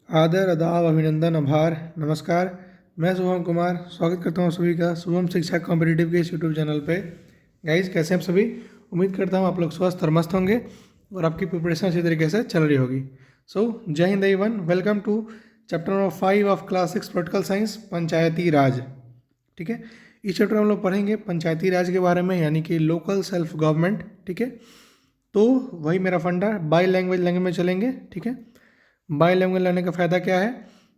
आदर, आदाब, अभिनंदन, आभार, नमस्कार। मैं शुभम कुमार स्वागत करता हूँ सभी का शुभम शिक्षा कॉम्पिटिटिव के इस यूट्यूब चैनल पे। गाइस, कैसे हैं आप सभी? उम्मीद करता हूँ आप लोग स्वस्थ और मस्त होंगे और आपकी प्रिपरेशन अच्छी तरीके से चल रही होगी। जय हिंद everyone, welcome to chapter number 5 of class 6 political science, Panchayati Raj. ठीक है, इस चैप्टर में हम लोग पढ़ेंगे पंचायती राज के बारे में, यानी कि लोकल सेल्फ गवर्नमेंट। ठीक है, तो वही मेरा फंडा, बाई लैंग्वेज में चलेंगे। ठीक है, बाई लैंग्वेज लेने का फ़ायदा क्या है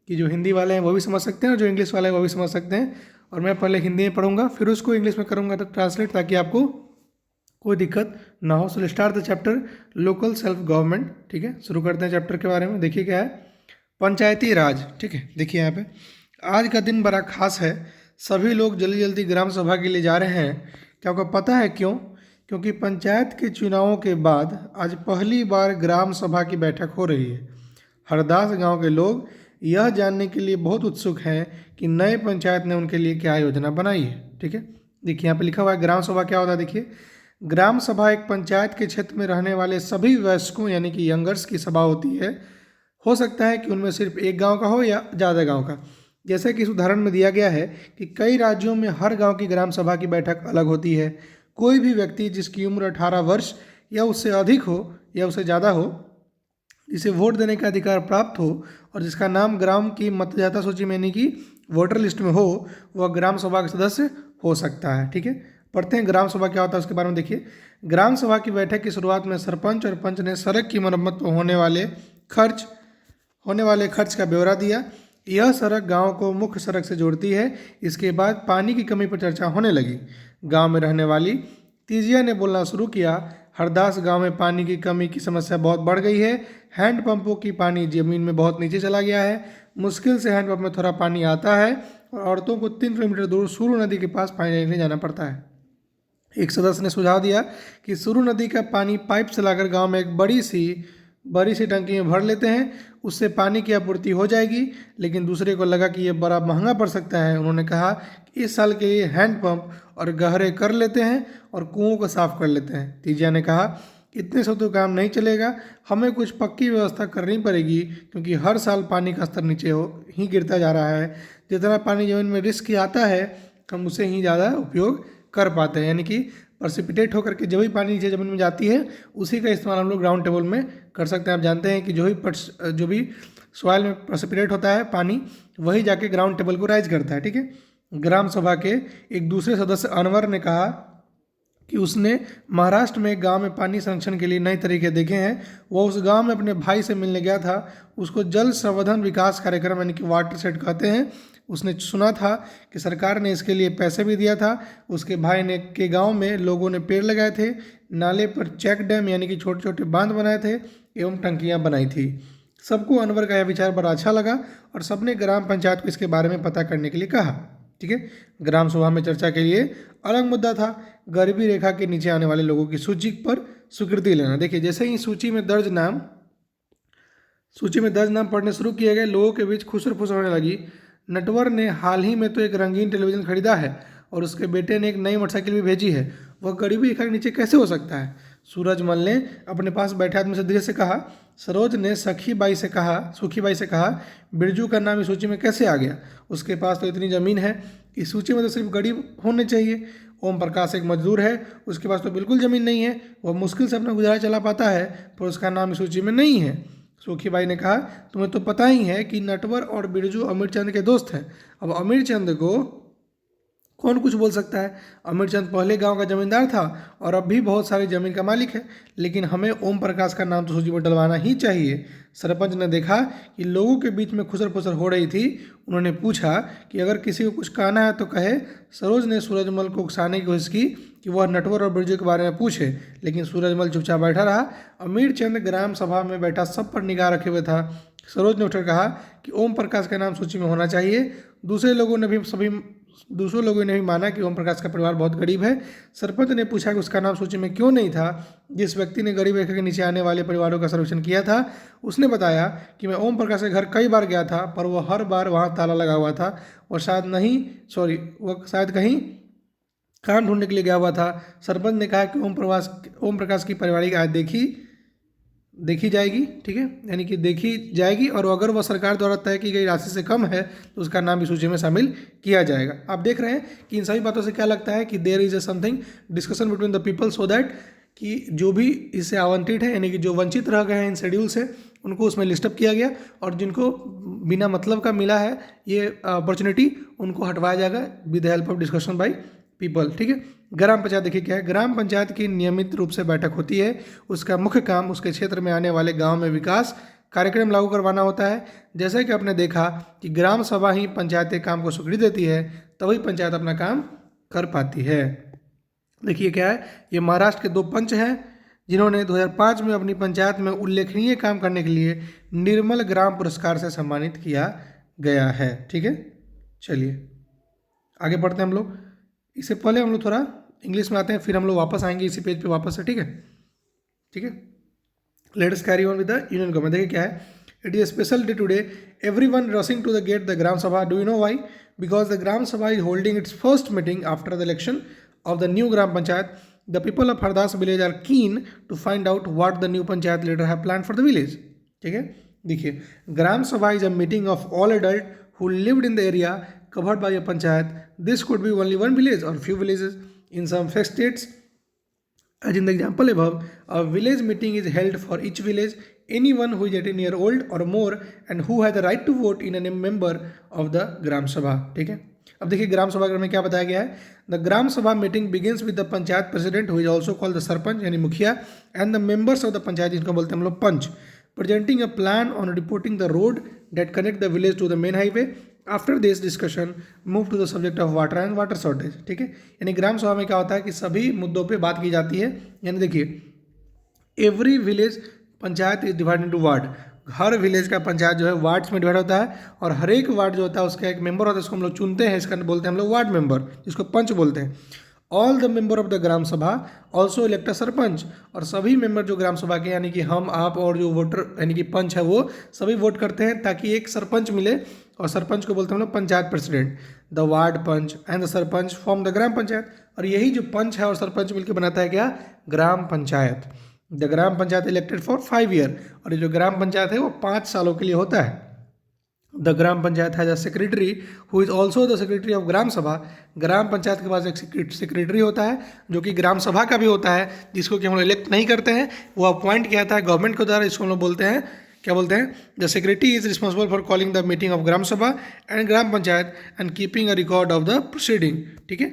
कि जो हिंदी वाले हैं वो भी समझ सकते हैं और जो इंग्लिश वाले हैं वो भी समझ सकते हैं। और मैं पहले हिंदी में पढ़ूंगा, फिर उसको इंग्लिश में करूंगा तो ट्रांसलेट, ताकि आपको कोई दिक्कत ना हो। So start the chapter local self government. ठीक है, शुरू करते हैं चैप्टर के बारे में। देखिए क्या है, पंचायती राज। ठीक है, देखिए यहाँ पे आज का दिन बड़ा खास है। सभी लोग जल्दी जल्दी ग्राम सभा के लिए जा रहे हैं। क्या आपको पता है क्यों? क्योंकि पंचायत के चुनावों के बाद आज पहली बार ग्राम सभा की बैठक हो रही है। हरदास गांव के लोग यह जानने के लिए बहुत उत्सुक हैं कि नए पंचायत ने उनके लिए क्या योजना बनाई है। ठीक है, देखिए यहाँ पे लिखा हुआ है ग्राम सभा क्या होता है। देखिए, ग्राम सभा एक पंचायत के क्षेत्र में रहने वाले सभी वयस्कों यानी कि यंगर्स की सभा होती है। हो सकता है कि उनमें सिर्फ एक गांव का हो या ज़्यादा गांव का। जैसे कि इस उदाहरण में दिया गया है कि कई राज्यों में हर गांव की ग्राम सभा की बैठक अलग होती है। कोई भी व्यक्ति जिसकी उम्र 18 वर्ष या उससे अधिक हो या उससे ज़्यादा हो, जिसे वोट देने का अधिकार प्राप्त हो और जिसका नाम ग्राम की मतदाता सूची में यानी कि वोटर लिस्ट में हो, वह ग्राम सभा का सदस्य हो सकता है। ठीक है, पढ़ते हैं ग्राम सभा क्या होता है उसके बारे में। देखिए, ग्राम सभा की बैठक की शुरुआत में सरपंच और पंच ने सड़क की मरम्मत पर होने वाले खर्च का ब्यौरा दिया। यह सड़क गांव को मुख्य सड़क से जोड़ती है। इसके बाद पानी की कमी पर चर्चा होने लगी। गांव में रहने वाली तीजिया ने बोलना शुरू किया, हरदास गांव में पानी की कमी की समस्या बहुत बढ़ गई है। हैंडपंपों की पानी जमीन में बहुत नीचे चला गया है। मुश्किल से हैंडपंप में थोड़ा पानी आता है और औरतों को 3 किलोमीटर दूर सूरू नदी के पास पानी लेने जाना पड़ता है। एक सदस्य ने सुझाव दिया कि सूरू नदी का पानी पाइप से लाकर गांव में एक बड़ी सी टंकी में भर लेते हैं, उससे पानी की आपूर्ति हो जाएगी। लेकिन दूसरे को लगा कि यह बड़ा महंगा पड़ सकता है। उन्होंने कहा कि इस साल के लिए हैंडपंप और गहरे कर लेते हैं और कुओं को साफ कर लेते हैं। तीजिया ने कहा, इतने से तो काम नहीं चलेगा, हमें कुछ पक्की व्यवस्था करनी पड़ेगी, क्योंकि हर साल पानी का स्तर नीचे ही गिरता जा रहा है। जितना पानी जमीन में रिस्क आता है, हम उसे ही ज़्यादा उपयोग कर पाते हैं। यानी कि प्रसिपिटेट होकर के जो भी पानी नीचे ज़मीन में जाती है, उसी का इस्तेमाल हम लोग ग्राउंड टेबल में कर सकते हैं। आप जानते हैं कि जो भी सॉइल में प्रसिपिटेट होता है पानी, वही जाके ग्राउंड टेबल को राइज करता है। ठीक है, ग्राम सभा के एक दूसरे सदस्य अनवर ने कहा कि उसने महाराष्ट्र में एक गांव में पानी संरक्षण के लिए नए तरीके देखे हैं। वह उस गांव में अपने भाई से मिलने गया था। उसको जल संवर्धन विकास कार्यक्रम यानी कि वाटर सेट कहते हैं, उसने सुना था कि सरकार ने इसके लिए पैसे भी दिया था। उसके भाई ने के गांव में लोगों ने पेड़ लगाए थे, नाले पर चेक डैम यानी कि छोटे छोटे बांध बनाए थे एवं टंकियां बनाई थी। सबको अनवर का यह विचार बड़ा अच्छा लगा और सबने ग्राम पंचायत को इसके बारे में पता करने के लिए कहा। ठीक है, ग्राम सभा में चर्चा के लिए अलग मुद्दा था गरीबी रेखा के नीचे आने वाले लोगों की सूची पर स्वीकृति लेना। देखिए, जैसे ही सूची में दर्ज नाम पढ़ने शुरू किए गए, लोगों के बीच खुसर फुसर होने लगी। नटवर ने हाल ही में तो एक रंगीन टेलीविज़न खरीदा है और उसके बेटे ने एक नई मोटरसाइकिल भी भेजी है, वह गरीबी रेखा के नीचे कैसे हो सकता है? सूरजमल ने अपने पास बैठे आदमी से धीरे से कहा। सरोज ने सुखी बाई से कहा, बिरजू का नाम इस सूची में कैसे आ गया? उसके पास तो इतनी ज़मीन है, इस सूची में तो सिर्फ गरीब होने चाहिए। ओम प्रकाश एक मजदूर है, उसके पास तो बिल्कुल ज़मीन नहीं है, वह मुश्किल से अपना गुजारा चला पाता है, पर उसका नाम इस सूची में नहीं है। सूखीबाई ने कहा, तुम्हें तो पता ही है कि नटवर और बिरजू अमीरचंद के दोस्त हैं। अब अमीरचंद को कौन कुछ बोल सकता है? अमीरचंद पहले गांव का जमींदार था और अब भी बहुत सारी जमीन का मालिक है, लेकिन हमें ओम प्रकाश का नाम तो सूची में डलवाना ही चाहिए। सरपंच ने देखा कि लोगों के बीच में खुसर फुसर हो रही थी। उन्होंने पूछा कि अगर किसी को कुछ कहना है तो कहे। सरोज ने सूरजमल को उकसाने की कोशिश की कि वह नटवर और बिरजू के बारे में पूछे, लेकिन सूरजमल चुपचाप बैठा रहा। अमीरचंद ग्राम सभा में बैठा सब पर निगाह रखे हुए था। सरोज ने उठकर कहा कि ओम प्रकाश का नाम सूची में होना चाहिए। दूसरे लोगों ने भी माना कि ओम प्रकाश का परिवार बहुत गरीब है। सरपंच ने पूछा कि उसका नाम सूची में क्यों नहीं था। जिस व्यक्ति ने गरीब रेखा के नीचे आने वाले परिवारों का सर्वेक्षण किया था, उसने बताया कि मैं ओम प्रकाश के घर कई बार गया था, पर वह हर बार वहाँ ताला लगा हुआ था। वह शायद कहीं काम ढूंढने के लिए गया हुआ था। सरपंच ने कहा कि ओम प्रकाश की पारिवारिक आय देखी देखी जाएगी, ठीक है, यानी कि देखी जाएगी, और अगर वह सरकार द्वारा तय की गई राशि से कम है तो उसका नाम भी सूची में शामिल किया जाएगा। आप देख रहे हैं कि इन सभी बातों से क्या लगता है कि there is a something discussion between the people so that कि जो भी इससे आवंटित है, यानी कि जो वंचित रह गए हैं इन शेड्यूल से, उनको उसमें लिस्टअप किया गया, और जिनको बिना मतलब का मिला है ये अपॉर्चुनिटी, उनको हटवाया जाएगा with the help of discussion by people, ठीक है। ग्राम पंचायत देखिए क्या है, ग्राम पंचायत की नियमित रूप से बैठक होती है। उसका मुख्य काम उसके क्षेत्र में आने वाले गांव में विकास कार्यक्रम लागू करवाना होता है। जैसे कि आपने देखा कि ग्राम सभा ही पंचायत काम को स्वीकृति देती है, तभी पंचायत अपना काम कर पाती है। देखिए क्या है, ये महाराष्ट्र के 2 पंच हैं जिन्होंने 2005 में अपनी पंचायत में उल्लेखनीय काम करने के लिए निर्मल ग्राम पुरस्कार से सम्मानित किया गया है, ठीक है। चलिए आगे बढ़ते हैं हम लोग। इससे पहले हम लोग थोड़ा इंग्लिश में आते हैं, फिर हम लोग वापस आएंगे इसी पेज पे वापस से, ठीक है, ठीक है। Let us carry on with the union government. देखिए क्या है, it is special day today, everyone rushing to the gate the gram sabha. Do you know why? Because the gram sabha is holding its first meeting after the election of the new gram panchayat. The people of Hardas village are keen to find out what the new panchayat leader have planned for the village. ठीक है, देखिए ग्राम सभा is a meeting of all adult who lived in the area covered by a panchayat. This could be only one village or few villages. In some states, as in the example above, a village meeting is held for each village. Anyone who is 18 year old or more and who has the right to vote in a member of the gram sabha. ठीक है, अब देखिए ग्राम सभा में क्या बताया गया है। The gram sabha meeting begins with the panchayat president who is also called the sarpanch यानी मुखिया and the members of the panchayat, जिनको बोलते हैं हम लोग panch, presenting a plan on reporting the road that connect the village to the main highway. After this discussion move to the subject of water and water shortage, ठीक है। यानी ग्राम सभा में क्या होता है कि सभी मुद्दों पर बात की जाती है। यानी देखिए every village panchayat is divided into ward, her village का पंचायत जो है वार्ड्स में डिवाइड होता है, और हर एक वार्ड जो होता है उसका एक मेंबर होता है, इसको हम लोग चुनते हैं, इसका बोलते हैं हम लोग वार्ड मेंबर, जिसको पंच बोलते हैं। All the member of the gram sabha also elect अ सरपंच, और सभी मेंबर जो ग्राम सभा के यानी कि हम आप और जो वोटर यानी कि पंच है वो सभी वोट करते हैं ताकि एक सरपंच मिले, और सरपंच को बोलते हैं हम लोग panchayat president. The ward panch and the sarpanch form the gram panchayat, और यही जो पंच है और सरपंच मिलकर बनाता है क्या, gram panchayat. The gram panchayat elected for 5 year, और ये जो ग्राम पंचायत है वो 5 सालों के लिए होता है। The gram panchayat has a secretary who is also the secretary of gram sabha. Gram panchayat के पास एक सेक्रेटरी होता है जो कि ग्राम सभा का भी होता है, जिसको कि हम लोग इलेक्ट नहीं करते हैं, वो अपॉइंट किया था गवर्नमेंट के द्वारा। इसको हम लोग बोलते हैं, क्या बोलते हैं, the secretary is responsible for calling the meeting of gram sabha and gram panchayat and keeping a record of the proceeding, ठीक है।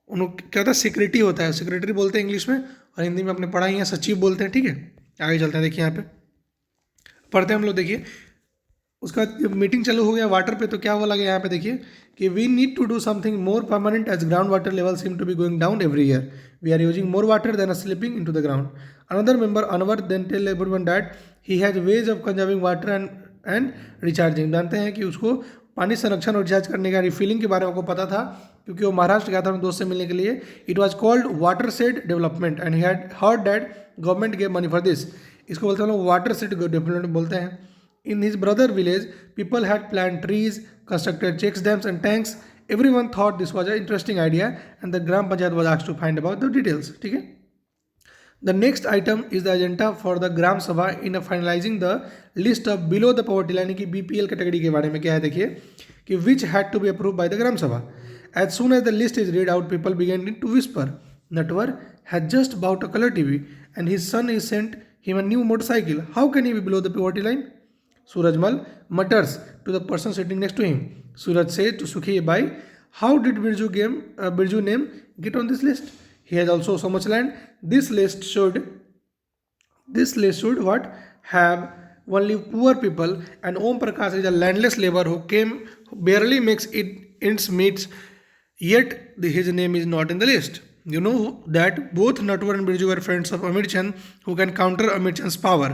उनको क्या होता है, सेक्रेटरी होता है, सेक्रेटरी बोलते हैं इंग्लिश में, और हिंदी में अपने पढ़ा ही है सचिव बोलते हैं, ठीक है। आगे चलते हैं, देखिए यहाँ पे पढ़ते हैं हम लोग। देखिए उसका मीटिंग चालू हो गया वाटर पे, तो क्या हुआ लगे यहाँ पे देखिए कि we need to do something more permanent as ground water level seem to be going down every year. We are using more water than slipping in to the ground. Another member Anwar then tell everyone that he has ways of conserving water and recharging. जानते हैं कि उसको पानी संरक्षण और recharge करने का refilling के बारे में आपको पता था, क्योंकि वो महाराष्ट्र गया था अपने दोस्त से मिलने के लिए। It was called watershed development and he had heard that government gave money for this. इसको बोलते हैं लोग वाटर सेड डेवलपमेंट बोलते हैं। In his brother village people had plant trees, constructed checks dams and tanks. Everyone thought this was a interesting idea and the gram panchayat was asked to find about the details, ठीक है। The next item is the agenda for the Gram Sabha in finalizing the list of below the poverty line की BPL category के बारे में क्या है देखिए कि which had to be approved by the Gram Sabha. As soon as the list is read out, people began to whisper. Natwar had just bought a color TV and his son is sent him a new motorcycle. How can he be below the poverty line? Surajmal mutters to the person sitting next to him. Suraj says to Sukhi Bai, how did Birju name get on this list? He has also so much land. This list should what have only poor people, and Om Prakash is a landless labor who barely makes ends meets, yet his name is not in the list. You know that both Natwar and Birju were friends of Amir Chand who can counter Amir Chand's power.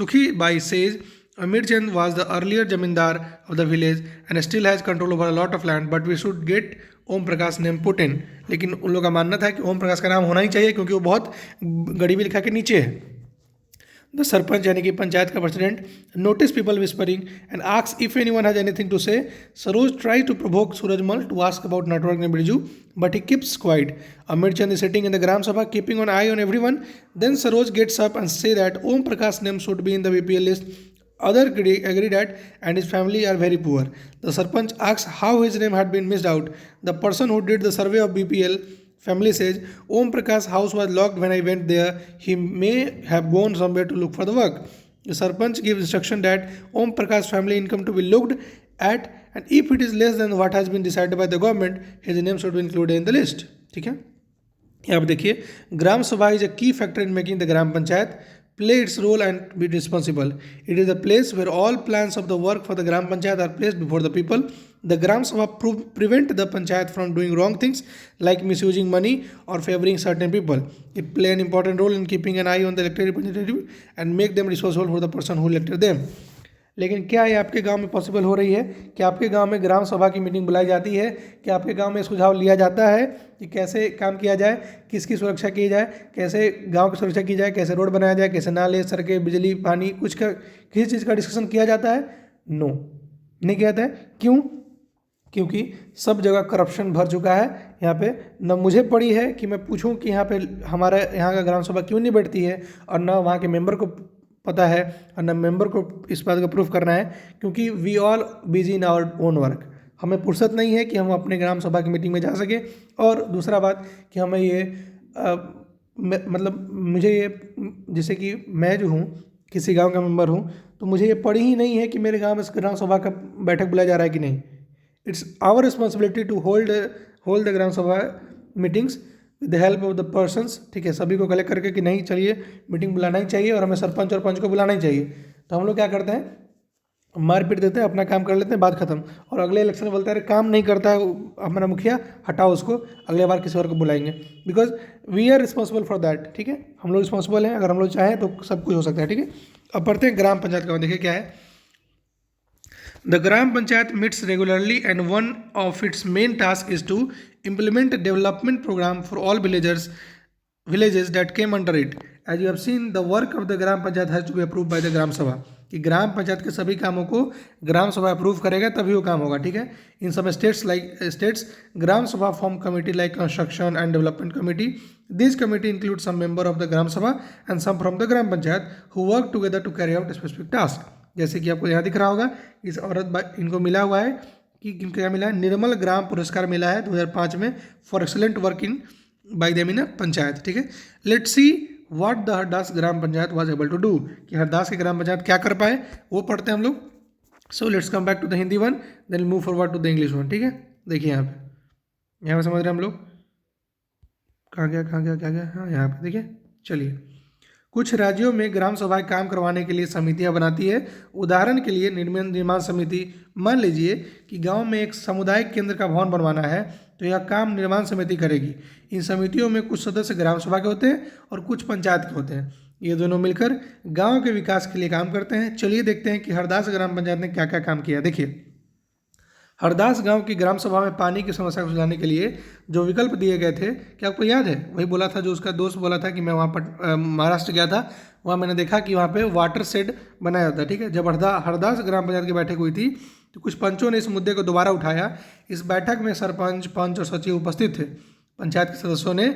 Sukhi Bai says Amir Chand was the earlier jamindar of the village and still has control over a lot of land, but we should get Om Prakash name put in. लेकिन उन लोगों का मानना था कि ओम प्रकाश का नाम होना ही चाहिए क्योंकि वो बहुत गरीबी लिखा के नीचे है। द सरपंच यानी कि पंचायत का president notice people whispering and ask if anyone has anything to say. Saroj try to provoke Surajmal to ask about network in Birju, but he keeps quiet. Amirchand is sitting in the Gram Sabha keeping an eye on everyone. Then Saroj gets up and say that Om Prakash's name should be in the BPL list. Others agree that and his family are very poor. The Sarpanch asks how his name had been missed out. The person who did the survey of BPL family says Om Prakash's house was locked when I went there. He may have gone somewhere to look for the work. The Sarpanch gives instruction that Om Prakash's family income to be looked at, and if it is less than what has been decided by the government, his name should be included in the list. ठीक है, यहाँ पे देखिए, ग्राम sabha is a की factor in making the gram panchayat play its role and be responsible. It is a place where all plans of the work for the Gram Panchayat are placed before the people. The Gram Sabha prevent the Panchayat from doing wrong things like misusing money or favoring certain people. It play an important role in keeping an eye on the elected representative and make them responsible for the person who elected them. लेकिन क्या ये आपके गांव में possible हो रही है कि आपके गांव में ग्राम सभा की मीटिंग बुलाई जाती है, कि आपके गांव में सुझाव लिया जाता है कि कैसे काम किया जाए, किसकी सुरक्षा की जाए, कैसे गांव की सुरक्षा की जाए, कैसे रोड बनाया जाए, कैसे नाले सड़कें बिजली पानी कुछ का किसी चीज़ का डिस्कशन किया जाता है? नो, नहीं किया जाता है. क्यों? क्योंकि सब जगह करप्शन भर चुका है. यहाँ पे न मुझे पड़ी है कि मैं पूछूं कि यहाँ पे हमारे यहाँ का ग्राम सभा क्यों नहीं बैठती है, और न वहाँ के मेंबर को पता है, और न मेंबर को इस बात का प्रूफ करना है, क्योंकि we all busy in our own work. हमें फुर्सत नहीं है कि हम अपने ग्राम सभा की मीटिंग में जा सके. और दूसरा बात कि हमें ये मतलब मुझे ये, जैसे कि मैं जो हूँ किसी गांव का मेंबर हूँ, तो मुझे ये पड़ी ही नहीं है कि मेरे गांव में इस ग्राम सभा का बैठक बुलाया जा रहा है कि नहीं. It's our responsibility to hold the gram sabha meetings with the help of the persons. ठीक है, सभी को कलेक्ट करके कि नहीं चलिए मीटिंग बुलाना ही चाहिए और हमें सरपंच और पंच को बुलाना ही चाहिए. तो हम लोग क्या करते हैं, मारपीट देते हैं, अपना काम कर लेते हैं, बात खत्म. और अगले इलेक्शन में बोलते हैं अरे काम नहीं करता है हमारा मुखिया, हटाओ उसको, अगले बार किसी और को बुलाएंगे. Because we are responsible for that. ठीक है, हम लोग रिस्पॉन्सिबल हैं. अगर हम लोग चाहें तो सब कुछ हो सकता है. ठीक है, अब पढ़ते हैं ग्राम पंचायत का. देखिए क्या है. The Gram Panchayat meets regularly and one of its main tasks is to implement a development program for all villages that came under it. As you have seen, the work of the Gram Panchayat has to be approved by the Gram Sabha. कि ग्राम पंचायत के सभी कामों को ग्राम सभा approve करेगा तभी वो काम होगा. ठीक है, इन सम states gram sabha form committee like construction and development committee. This committee include some member of the gram sabha and some from the gram panchayat who work together to carry out specific task. जैसे कि आपको यहाँ दिख रहा होगा, इस औरत इनको मिला हुआ है कि किनको क्या मिला है, निर्मल ग्राम पुरस्कार मिला है 2005 में for excellent work in by them in panchayat. ठीक है, let's see what the Hardas gram panchayat was able to do. कि हरदास की ग्राम पंचायत क्या कर पाए वो पढ़ते हैं हम लोग. So let's come back to the Hindi one, then move forward to the English one. ठीक है, देखिए यहाँ पे समझ रहे हैं हम लोग. कहाँ गया क्या गया, हाँ यहाँ पे देखिए. चलिए, कुछ राज्यों में ग्राम सभाएं काम करवाने के लिए समितियां बनाती है. उदाहरण के लिए निर्माण समिति. मान लीजिए कि गांव में एक सामुदायिक केंद्र का भवन बनवाना है, तो यह काम निर्माण समिति करेगी. इन समितियों में कुछ सदस्य ग्राम सभा के होते हैं और कुछ पंचायत के होते हैं. ये दोनों मिलकर गाँव के विकास के लिए काम करते हैं. चलिए देखते हैं कि हरदास ग्राम पंचायत ने क्या क्या काम किया. देखिए, हरदास गांव की ग्राम सभा में पानी की समस्या को सुलझाने के लिए जो विकल्प दिए गए थे, क्या आपको याद है? वही बोला था जो उसका दोस्त बोला था कि मैं वहाँ पर महाराष्ट्र गया था, वहाँ मैंने देखा कि वहाँ पे वाटर शेड बनाया जाता है. ठीक है, जब हरदास ग्राम पंचायत की बैठक हुई थी तो कुछ पंचों ने इस मुद्दे को दोबारा उठाया. इस बैठक में सरपंच, पंच और सचिव उपस्थित थे. पंचायत के सदस्यों ने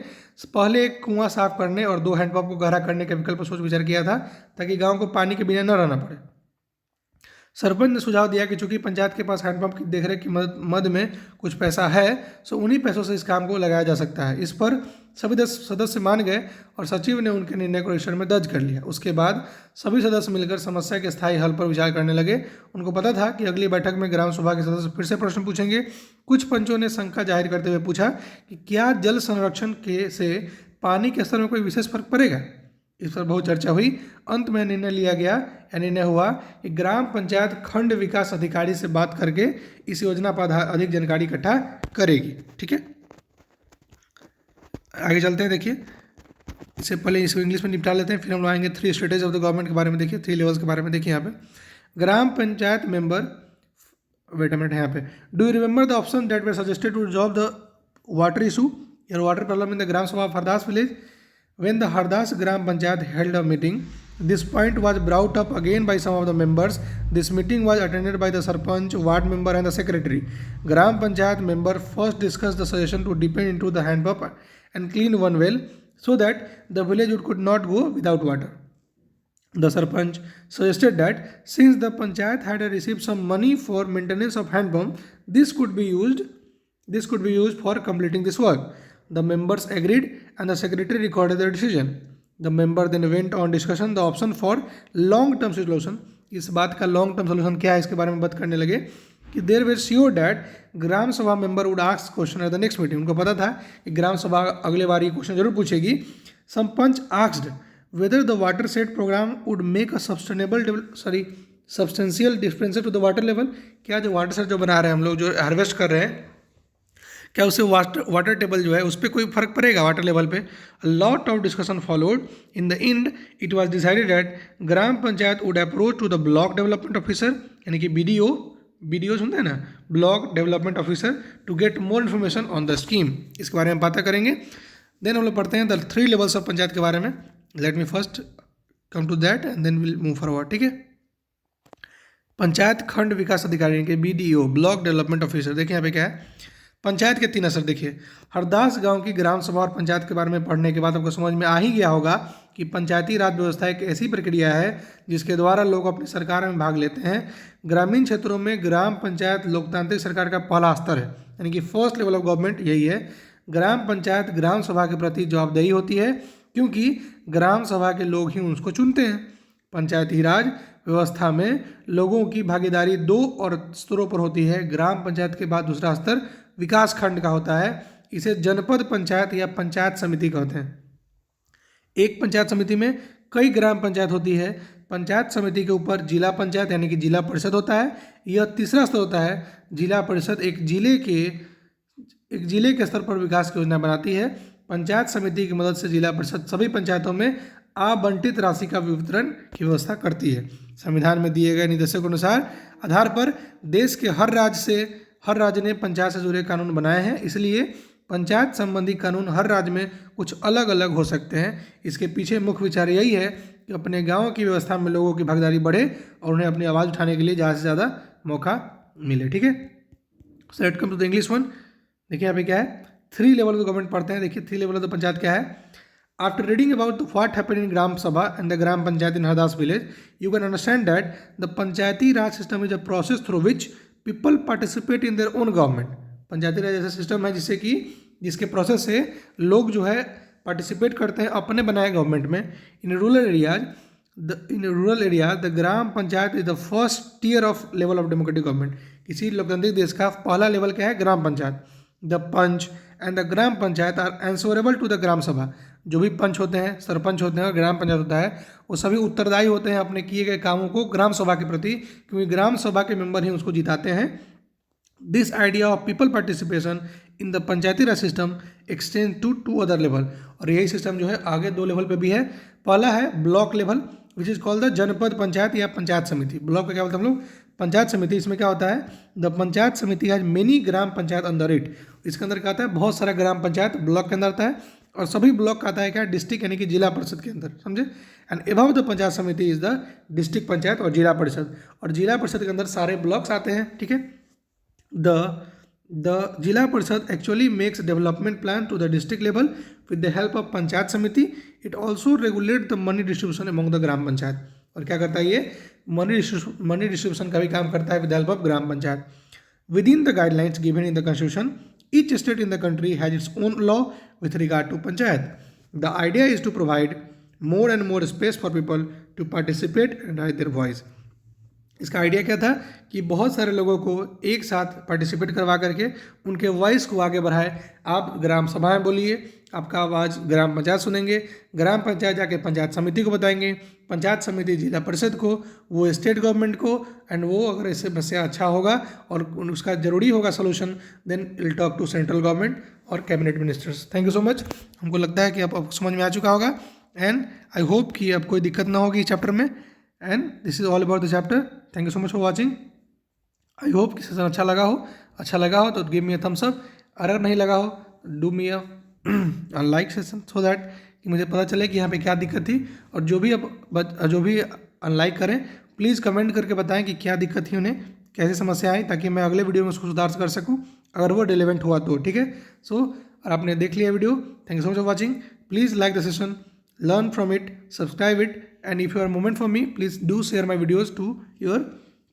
पहले एक कुआं साफ करने और 2 हैंडपंप को गहरा करने का विकल्प सोच विचार किया था ताकि गाँव को पानी के बिना न रहना पड़े. सरपंच ने सुझाव दिया कि चूंकि पंचायत के पास हैंडपंप की देखरेख की मद में कुछ पैसा है, सो उन्हीं पैसों से इस काम को लगाया जा सकता है. इस पर सभी सदस्य मान गए और सचिव ने उनके निर्णय को रजिस्टर में दर्ज कर लिया. उसके बाद सभी सदस्य मिलकर समस्या के स्थायी हल पर विचार करने लगे. उनको पता था कि अगली बैठक में ग्राम सभा के सदस्य फिर से प्रश्न पूछेंगे. कुछ पंचों ने शंका जाहिर करते हुए पूछा कि क्या जल संरक्षण से पानी के स्तर में कोई विशेष फर्क पड़ेगा. इस पर बहुत चर्चा हुई. अंत में निर्णय हुआ कि ग्राम पंचायत खंड विकास अधिकारी से बात करके इस योजना पर अधिक जानकारी इकट्ठा करेगी. ठीक है, आगे चलते हैं. देखिए, इससे पहले इसको इंग्लिश में निपटा लेते हैं, फिर हम लोग आएंगे 3 स्ट्रेटेजी ऑफ द गवर्नमेंट के बारे में. देखिए, 3 लेवल्स के बारे में. देखिए यहाँ पे gram panchayat member, wait a minute, यहाँ पे do you remember the option that were suggested to resolve the water issue या water problem in the gram sabha of Hardas village. When the Hardas Gram Panchayat held a meeting, This point was brought up again by some of the members. This meeting was attended by the Sarpanch, ward member and the secretary. Gram Panchayat member first discussed the suggestion to dip into the hand pump and clean one well so that the village could not go without water. The Sarpanch suggested that since the Panchayat had received some money for maintenance of hand pump, this could be used for completing this work. The members agreed and the secretary recorded their decision. The member then went on discussion the option for long term solution. इस बात का long term solution क्या है इसके बारे में बात करने लगे कि देर वेर श्योर डैट ग्राम सभा member would ask question at the next meeting. उनको पता था कि ग्राम सभा अगले बार ये क्वेश्चन जरूर पूछेगी. Some panch asked whether the water shed program would make a substantial difference to the water level. क्या जो वाटर सेट जो बना रहे हैं हम लोग जो हार्वेस्ट कर रहे हैं क्या उससे वाटर टेबल जो है उस पर कोई फर्क पड़ेगा वाटर लेवल पे. Lot of discussion followed. In the end it was decided that gram panchayat would approach to the block development officer यानी कि बीडीओ सुनते हैं ना, block development officer, to get more information on the scheme. इसके बारे में बातें करेंगे. देन हम लोग पढ़ते हैं द 3 लेवल्स ऑफ पंचायत के बारे में. Let me first come to that and then will move forward. ठीक है. पंचायत खंड विकास अधिकारी के बीडीओ, ब्लॉक डेवलपमेंट ऑफिसर. देखिए यहाँ पे क्या है, पंचायत के 3 असर. देखिए हरदास गांव की ग्राम सभा और पंचायत के बारे में पढ़ने के बाद आपको समझ में आ ही गया होगा कि पंचायती राज व्यवस्था एक ऐसी प्रक्रिया है जिसके द्वारा लोग अपनी सरकार में भाग लेते हैं. ग्रामीण क्षेत्रों में ग्राम पंचायत लोकतांत्रिक सरकार का पहला स्तर है, यानी कि फर्स्ट लेवल ऑफ गवर्नमेंट यही है. ग्राम पंचायत ग्राम सभा के प्रति जवाबदेही होती है क्योंकि ग्राम सभा के लोग ही उसको चुनते हैं. पंचायती राज व्यवस्था में लोगों की भागीदारी 2 और स्तरों पर होती है. ग्राम पंचायत के बाद दूसरा स्तर विकास खंड का होता है. इसे जनपद पंचायत या पंचायत समिति कहते हैं. एक पंचायत समिति में कई ग्राम पंचायत होती है. पंचायत समिति के ऊपर जिला पंचायत यानी कि जिला परिषद होता है. यह तीसरा स्तर होता है. जिला परिषद एक जिले के स्तर पर विकास की योजना बनाती है. पंचायत समिति की मदद से जिला परिषद सभी पंचायतों में आवंटित राशि का वितरण की व्यवस्था करती है. संविधान में दिए गए निर्देशों के अनुसार आधार पर देश के हर राज्य ने पंचायत से जुड़े कानून बनाए हैं. इसलिए पंचायत संबंधी कानून हर राज्य में कुछ अलग अलग हो सकते हैं. इसके पीछे मुख्य विचार यही है कि अपने गांव की व्यवस्था में लोगों की भागीदारी बढ़े और उन्हें अपनी आवाज़ उठाने के लिए ज़्यादा से ज़्यादा मौका मिले. ठीक है. So let's come to the English one. देखिए यहाँ पे क्या है, 3 लेवल ऑफ गवर्नमेंट पढ़ते हैं. देखिए 3 लेवल ऑफ द पंचायत क्या है. After reading about what happened in Gram Sabha and the Gram Panchayat in Hardas village, you can understand that the Panchayati Raj system is a process through which people participate in their own government. पंचायती राज ऐसा system है जिसके process से लोग जो है participate करते हैं अपने बनाए गवर्नमेंट में. In rural areas the gram panchayat is the first tier of level of democratic government. किसी लोकतांत्रिक देश का पहला लेवल क्या है, gram panchayat. The panch and the gram panchayat are answerable to the gram sabha. जो भी पंच होते हैं, सरपंच होते हैं और ग्राम पंचायत होता है वो सभी उत्तरदायी होते हैं अपने किए गए कामों को ग्राम सभा के प्रति, क्योंकि ग्राम सभा के मेंबर ही उसको जिताते हैं. This idea of people participation in the panchayati raj system extend to 2 other level. और यही सिस्टम जो है आगे 2 लेवल पे भी है. पहला है block level which is called the जनपद पंचायत या पंचायत समिति. ब्लॉक का क्या बोलते हैं हम लोग, पंचायत समिति. इसमें क्या होता है, द पंचायत समिति has many gram panchayat under it. इसके अंदर क्या आता है, बहुत सारा ग्राम पंचायत ब्लॉक के अंदर आता है. और सभी ब्लॉक का आता है क्या, डिस्ट्रिक्ट यानी कि जिला परिषद के अंदर. समझे. एंड एबव द पंचायत समिति इज द डिस्ट्रिक्ट पंचायत और जिला परिषद. और जिला परिषद के अंदर सारे ब्लॉक्स आते हैं. ठीक है. The zila parishad actually makes development plan to the district level with the help of panchayat samiti. It also regulate the money distribution among the gram panchayat. और क्या करता है ये, मनी डिस्ट्रीब्यूशन का भी काम करता है with help of gram panchayat. With in the guidelines given in the constitution, each state in the country has its own law with regard to panchayat. The idea is to provide more and more space for people to participate and raise their voice. इसका idea क्या था कि बहुत सारे लोगों को एक साथ पार्टिसिपेट करवा करके उनके वॉइस को आगे बढ़ाए. आप ग्राम सभाएं बोलिए, आपका आवाज़ ग्राम पंचायत सुनेंगे, ग्राम पंचायत जाके पंचायत समिति को बताएंगे, पंचायत समिति जिला परिषद को, वो स्टेट गवर्नमेंट को. एंड वो अगर इससे बस अच्छा होगा और उसका ज़रूरी होगा solution, then will talk to central government और cabinet ministers. Thank you so much. हमको लगता है कि आपको समझ में आ चुका होगा एंड आई होप कि अब कोई दिक्कत ना होगी चैप्टर में. And this is all about the chapter. Thank you so much for watching. I hope कि सेशन अच्छा लगा हो तो give me a thumbs up. अगर नहीं लगा हो do me a like session so that कि मुझे पता चले कि यहाँ पे क्या दिक्कत थी। और जो भी अनलाइक करें प्लीज़ कमेंट करके बताएं कि क्या दिक्कत थी उन्हें, कैसी समस्या आई, ताकि मैं अगले वीडियो में उसको सुधार कर सकूँ अगर वो रिलेवेंट हुआ तो। ठीक है। सो और आपने देख लिया video, thank you so much for watching. Please like the session, learn from it, subscribe it, and if you are a moment for me, please do share my videos to your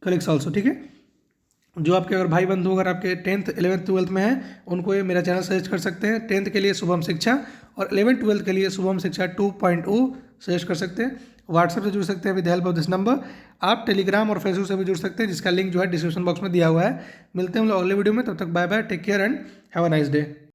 colleagues also। ठीक है। जो आपके अगर भाई बंधु अगर आपके 10th 11th 12th में हैं उनको ये मेरा चैनल सजेस्ट कर सकते हैं। 10th के लिए शुभम शिक्षा और 11th 12th के लिए शुभम शिक्षा 2.0 सजेस्ट कर सकते हैं। व्हाट्सएप से जुड़ सकते हैं with help of this number. आप टेलीग्राम और फेसबुक से भी जुड़ सकते हैं, जिसका लिंक जो है डिस्क्रिप्शन बॉक्स में दिया हुआ है। मिलते हैं हम लोग अगले वीडियो में, तब तक bye bye, take care and have a nice day.